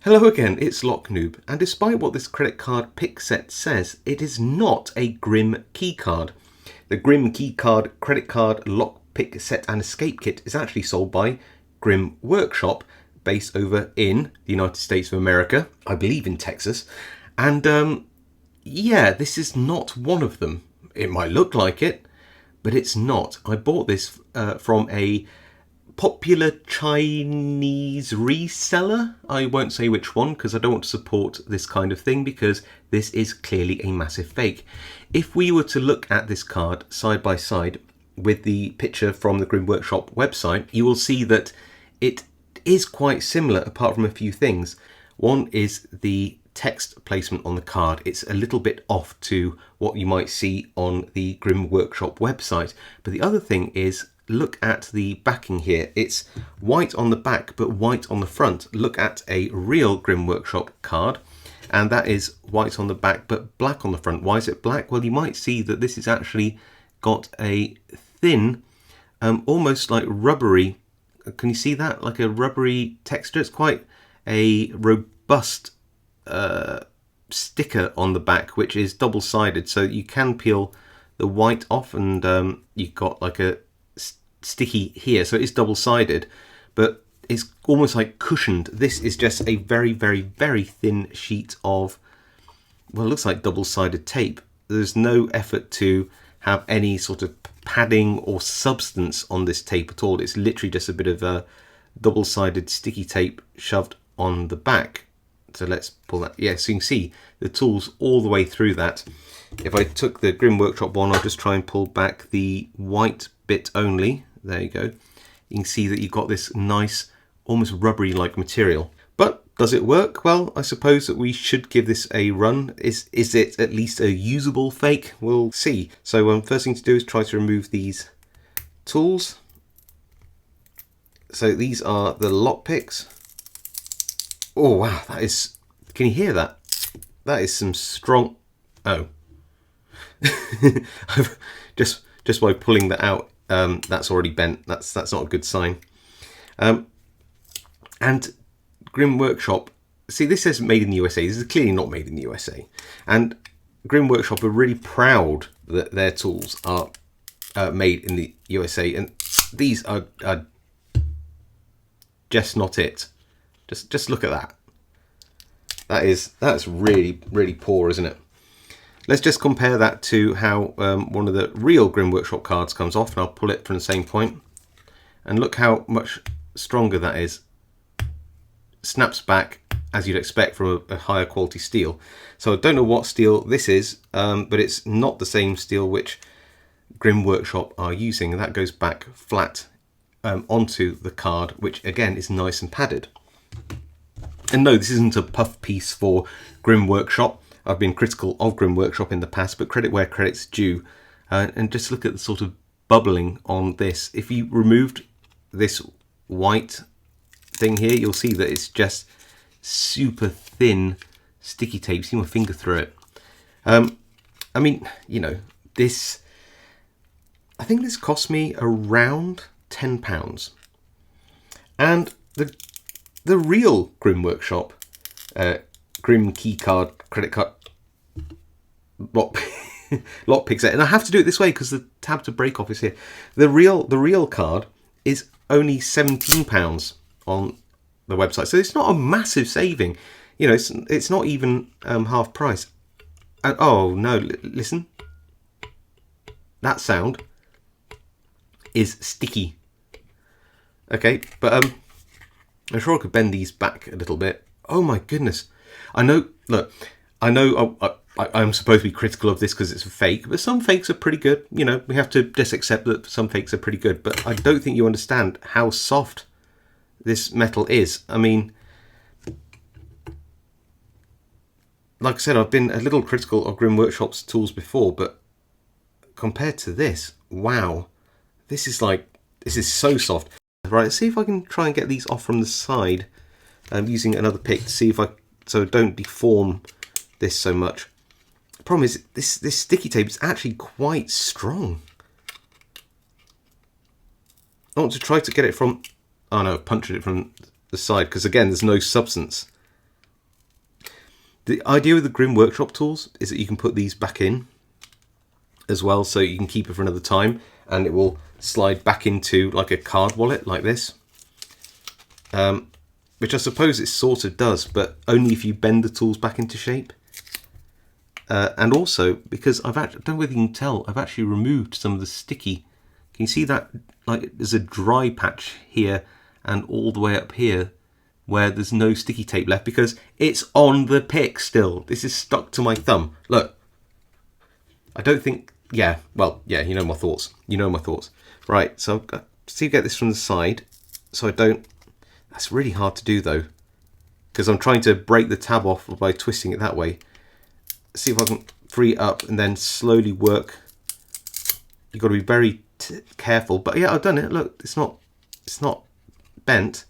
Hello again, it's Noob, and despite what this credit card pick set says, it is not a Grim keycard. The Grim keycard credit card lock pick set and escape kit is actually sold by Grim Workshop, based over in the United States of America, I believe in Texas. And yeah, this is not one of them. It might look like it, but it's not. I bought this from a popular Chinese reseller. I won't say which one because I don't want to support this kind of thing because this is clearly a massive fake. If we were to look at this card side by side with the picture from the Grim Workshop website, you will see that it is quite similar apart from a few things. One is the text placement on the card. It's a little bit off to what you might see on the Grim Workshop website. But the other thing is, look at the backing here. It's white on the back but white on the front. Look at a real Grim Workshop card and that is white on the back but black on the front. Why is it black? Well, you might see that this has actually got a thin, almost like rubbery, can you see that? Like a rubbery texture. It's quite a robust sticker on the back, which is double-sided, so you can peel the white off and you've got like a sticky here, so it's double-sided, but it's almost like cushioned. This is just a very, very, very thin sheet of, well, it looks like double-sided tape. There's no effort to have any sort of padding or substance on this tape at all. It's literally just a bit of a double-sided sticky tape shoved on the back. So let's pull that. Yeah, so you can see the tools all the way through that. If I took the Grim Workshop one, I'll just try and pull back the white bit only. There you go. You can see that you've got this nice, almost rubbery like material. But does it work? Well, I suppose that we should give this a run. Is it at least a usable fake? We'll see. So first thing to do is try to remove these tools. So these are the lock picks. Oh wow, that is, can you hear that? That is some strong, oh. just by pulling that out, that's already bent. That's not a good sign. And Grim Workshop, see, this says made in the USA. This is clearly not made in the USA. And Grim Workshop are really proud that their tools are made in the USA, and these are just not it. Just look at that. That's really, really poor, isn't it? Let's just compare that to how one of the real Grim Workshop cards comes off, and I'll pull it from the same point. And look how much stronger that is. Snaps back as you'd expect from a higher quality steel. So I don't know what steel this is, but it's not the same steel which Grim Workshop are using. And that goes back flat onto the card, which again is nice and padded. And no, this isn't a puff piece for Grim Workshop. I've been critical of Grim Workshop in the past, but credit where credit's due. And just look at the sort of bubbling on this. If you removed this white thing here, you'll see that it's just super thin sticky tape. See my finger through it. I mean, you know, this, I think this cost me around £10. And the real Grim Workshop Grim keycard credit card lock pick set, and I have to do it this way because the tab to break off is here. The real card is only £17 on the website, so it's not a massive saving. You know, it's not even half price. And oh no, listen, that sound is sticky. Okay, but I'm sure I could bend these back a little bit. Oh my goodness. I know, look, I know I'm supposed to be critical of this because it's a fake, but some fakes are pretty good. You know, we have to just accept that some fakes are pretty good, but I don't think you understand how soft this metal is. I mean, like I said, I've been a little critical of Grim Workshop's tools before, but compared to this, wow, this is so soft. Right, let's see if I can try and get these off from the side using another pick to see if so don't deform this so much. The problem is this sticky tape is actually quite strong. I want to try to get it from, oh no, punctured it from the side because again there's no substance. The idea with the Grimm Workshop tools is that you can put these back in as well, so you can keep it for another time, and it will slide back into like a card wallet like this, which I suppose it sort of does, but only if you bend the tools back into shape. And also because I don't know whether you can tell, I've actually removed some of the sticky. Can you see that? Like there's a dry patch here and all the way up here where there's no sticky tape left because it's on the pick still. This is stuck to my thumb. Look, I don't think, yeah, well, yeah, you know my thoughts. You know my thoughts. Right, so I've got to get this from the side so I don't, that's really hard to do though, because I'm trying to break the tab off by twisting it that way. See if I can free it up and then slowly work. You've got to be very careful, but yeah, I've done it. Look, it's not bent.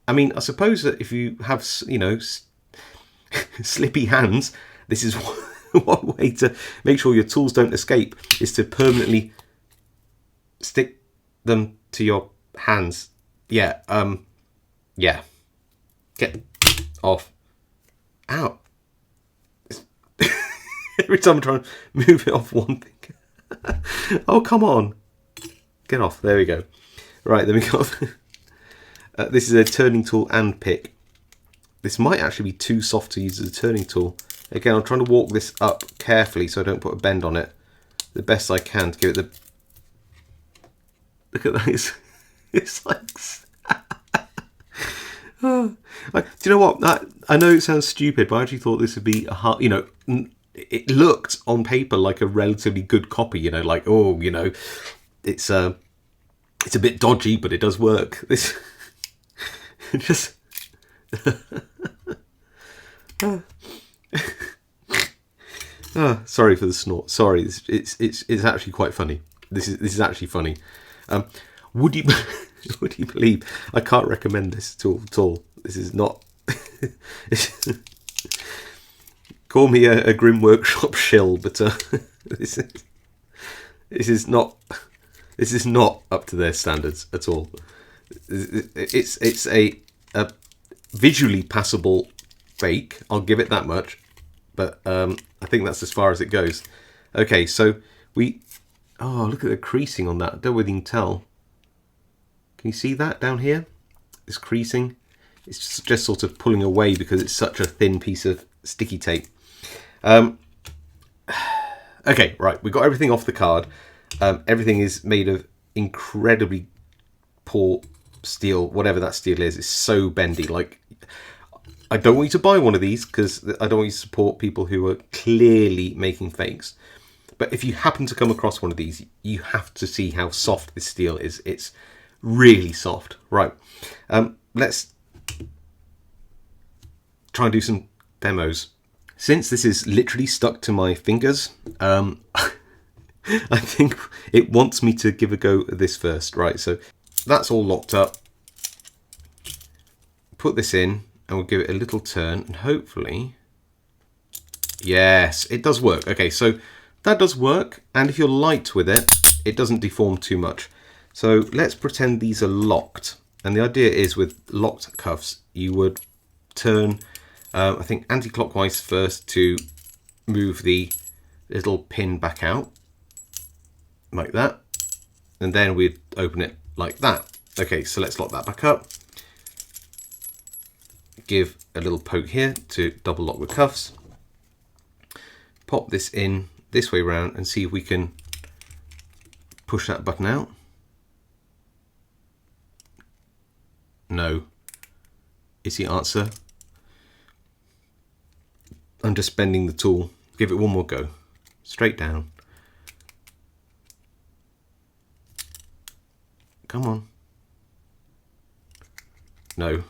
I mean, I suppose that if you have, you know, slippy hands, this is one way to make sure your tools don't escape, is to permanently stick them to your hands. Yeah, yeah. Get off. Ow. Every time I'm trying to move it off one thing. Oh, come on. Get off. There we go. Right, then we got... this is a turning tool and pick. This might actually be too soft to use as a turning tool. Again, I'm trying to walk this up carefully so I don't put a bend on it. The best I can to give it the... Look at that. It's like... Do you know what? I know it sounds stupid, but I actually thought this would be a hard... You know, it looked on paper like a relatively good copy. You know, like, oh, you know, it's a bit dodgy, but it does work. This... just... Oh, sorry for the snort. Sorry, it's actually quite funny. This is actually funny. Would you would you believe I can't recommend this tool at all? This is not. Call me a Grimm Workshop shill, but this is not up to their standards at all. It's a visually passable fake. I'll give it that much. But I think that's as far as it goes. Okay, so oh, look at the creasing on that. I don't know whether you can tell. Can you see that down here? This creasing. It's just sort of pulling away because it's such a thin piece of sticky tape. Okay, right. We've got everything off the card. Everything is made of incredibly poor steel. Whatever that steel is, it's so bendy. Like, I don't want you to buy one of these because I don't want you to support people who are clearly making fakes. But if you happen to come across one of these, you have to see how soft this steel is. It's really soft. Right. Let's try and do some demos. Since this is literally stuck to my fingers, I think it wants me to give a go at this first. Right. So that's all locked up. Put this in. And we'll give it a little turn and hopefully, yes, it does work. Okay, so that does work. And if you're light with it, it doesn't deform too much. So let's pretend these are locked. And the idea is with locked cuffs, you would turn, I think, anti-clockwise first to move the little pin back out like that. And then we'd open it like that. Okay, so let's lock that back up. Give a little poke here to double lock the cuffs. Pop this in this way round and see if we can push that button out. No is the answer. I'm just bending the tool. Give it one more go. Straight down. Come on. No.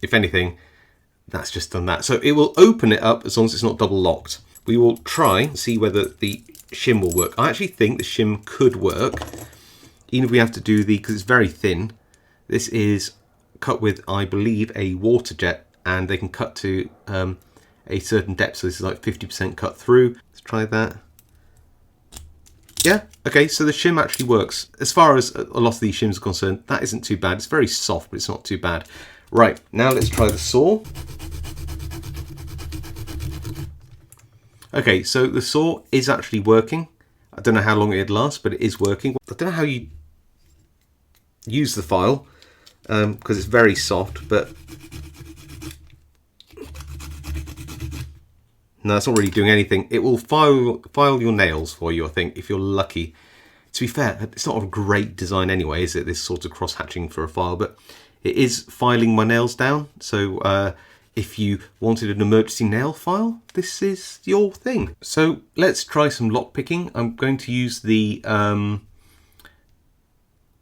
If anything, that's just done that. So it will open it up as long as it's not double locked. We will try and see whether the shim will work. I actually think the shim could work, even if we have to do because it's very thin. This is cut with, I believe, a water jet, and they can cut to a certain depth. So this is like 50% cut through. Let's try that. Yeah, okay, so the shim actually works. As far as a lot of these shims are concerned, that isn't too bad. It's very soft, but it's not too bad. Right, now let's try the saw. Okay, so the saw is actually working. I don't know how long it'd last, but it is working. I don't know how you use the file because it's very soft, but no, it's not really doing anything. It will file your nails for you, I think, if you're lucky. To be fair, it's not a great design anyway, is it? This sort of cross-hatching for a file, but it is filing my nails down. So if you wanted an emergency nail file, this is your thing. So let's try some lock picking. I'm going to use the,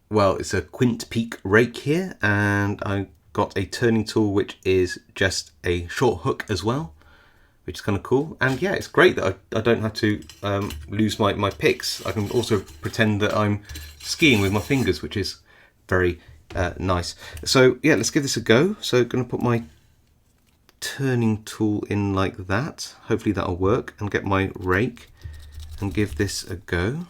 well, it's a quint peak rake here, and I've got a turning tool which is just a short hook as well, which is kind of cool. And yeah, it's great that I don't have to lose my picks. I can also pretend that I'm skiing with my fingers, which is very nice. So yeah, let's give this a go. So I'm going to put my turning tool in like that. Hopefully that'll work, and get my rake and give this a go.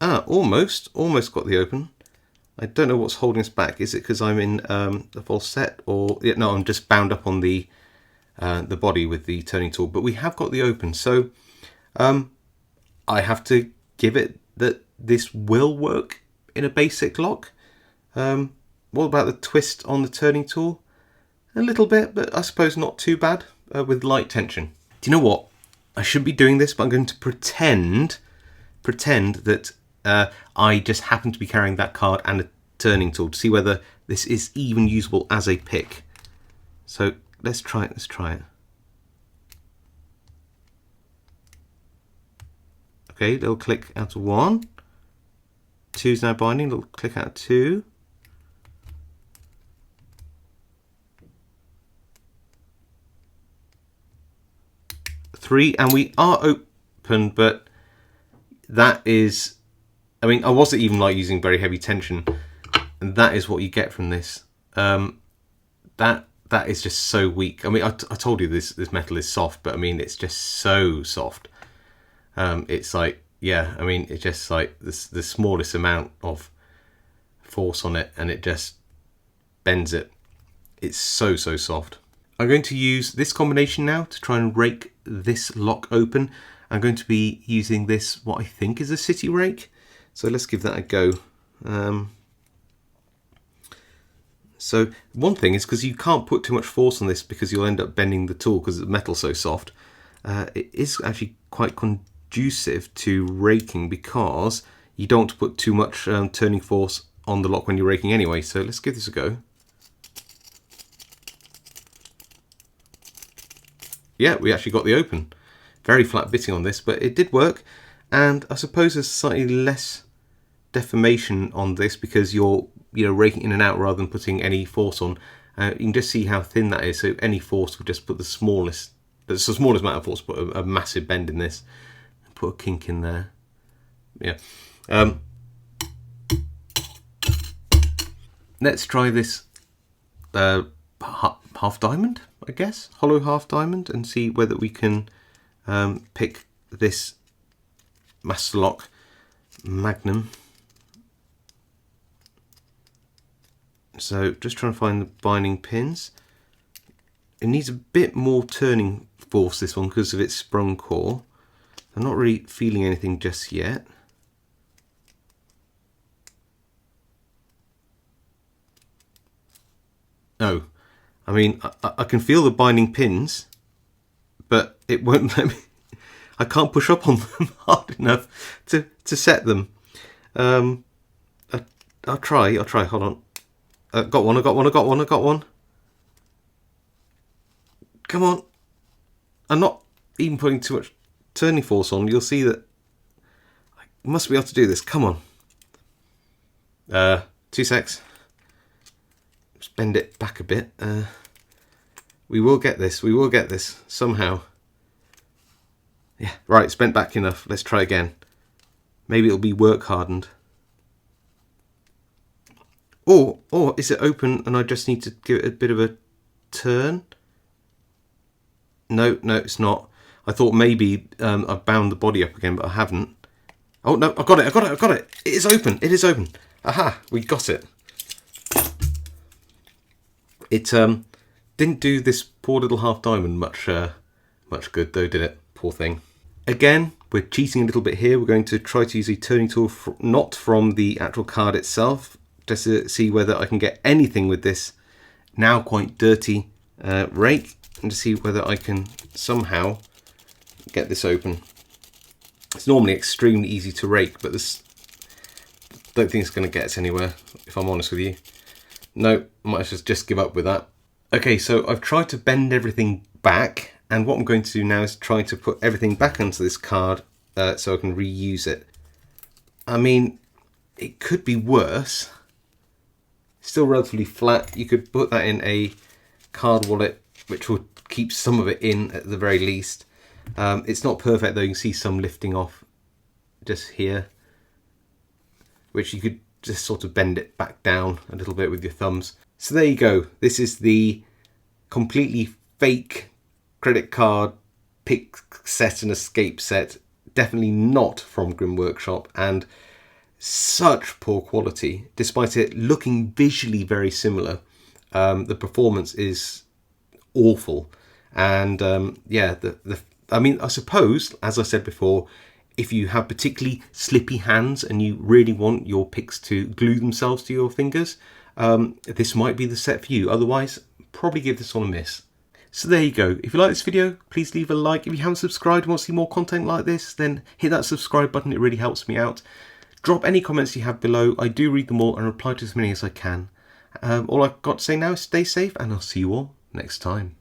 Ah, almost got the open. I don't know what's holding us back. Is it because I'm in the full set, or yeah, no, I'm just bound up on the body with the turning tool. But we have got the open, so I have to give it that this will work in a basic lock. What about the twist on the turning tool? A little bit, but I suppose not too bad with light tension. Do you know what? I shouldn't be doing this, but I'm going to pretend that I just happen to be carrying that card and a turning tool to see whether this is even usable as a pick. So let's try it. Okay, little click out of 1. 2's now binding, little click out of 2. 3, and we are open, but that is, I mean, I wasn't even like using very heavy tension, and that is what you get from this. That is just so weak. I mean, I told you this metal is soft, but I mean, it's just so soft. It's like, yeah, I mean, it's just like the smallest amount of force on it, and it just bends it. It's so soft. I'm going to use this combination now to try and rake this lock open. I'm going to be using this, what I think is a city rake. So let's give that a go. So one thing is, because you can't put too much force on this because you'll end up bending the tool because the metal's so soft. It is actually quite conducive to raking because you don't want to put too much turning force on the lock when you're raking anyway. So let's give this a go. Yeah, we actually got the open. Very flat bitting on this, but it did work. And I suppose there's slightly less deformation on this because you're raking in and out rather than putting any force on. You can just see how thin that is. So any force would just put the smallest amount of force, put a massive bend in this. Put a kink in there. Yeah. Let's try this half diamond, I guess, hollow half diamond, and see whether we can pick this Master Lock Magnum. So just trying to find the binding pins. It needs a bit more turning force, this one, because of its sprung core. I'm not really feeling anything just yet. Oh, I mean, I can feel the binding pins, but it won't let me. I can't push up on them hard enough to set them. I'll try. Hold on. I got one. Come on. I'm not even putting too much turning force on. You'll see that I must be able to do this. Come on. 2 secs. Just bend it back a bit. We will get this. We will get this somehow. Yeah, right. It's bent back enough. Let's try again. Maybe it'll be work hardened. Or is it open and I just need to give it a bit of a turn? No, it's not. I thought maybe I've bound the body up again, but I haven't. Oh no, I got it. It is open. Aha, we got it. It didn't do this poor little half diamond much good though, did it? Poor thing. Again, we're cheating a little bit here. We're going to try to use a turning tool not from the actual card itself, just to see whether I can get anything with this now quite dirty rake, and to see whether I can somehow get this open. It's normally extremely easy to rake, but this don't think it's going to get us anywhere, if I'm honest with you. No, I might just give up with that. Okay, so I've tried to bend everything back, and what I'm going to do now is try to put everything back onto this card so I can reuse it. I mean, it could be worse. Still relatively flat. You could put that in a card wallet, which will keep some of it in at the very least. It's not perfect though. You can see some lifting off just here, which you could just sort of bend it back down a little bit with your thumbs. So there you go. This is the completely fake credit card pick set and escape set. Definitely not from Grim Workshop, and such poor quality despite it looking visually very similar. The performance is awful, and yeah, I mean, I suppose, as I said before, if you have particularly slippy hands and you really want your picks to glue themselves to your fingers, this might be the set for you. Otherwise, probably give this one a miss. So there you go. If you like this video, please leave a like. If you haven't subscribed and want to see more content like this, then hit that subscribe button. It really helps me out. Drop any comments you have below. I do read them all and reply to as many as I can. All I've got to say now is stay safe, and I'll see you all next time.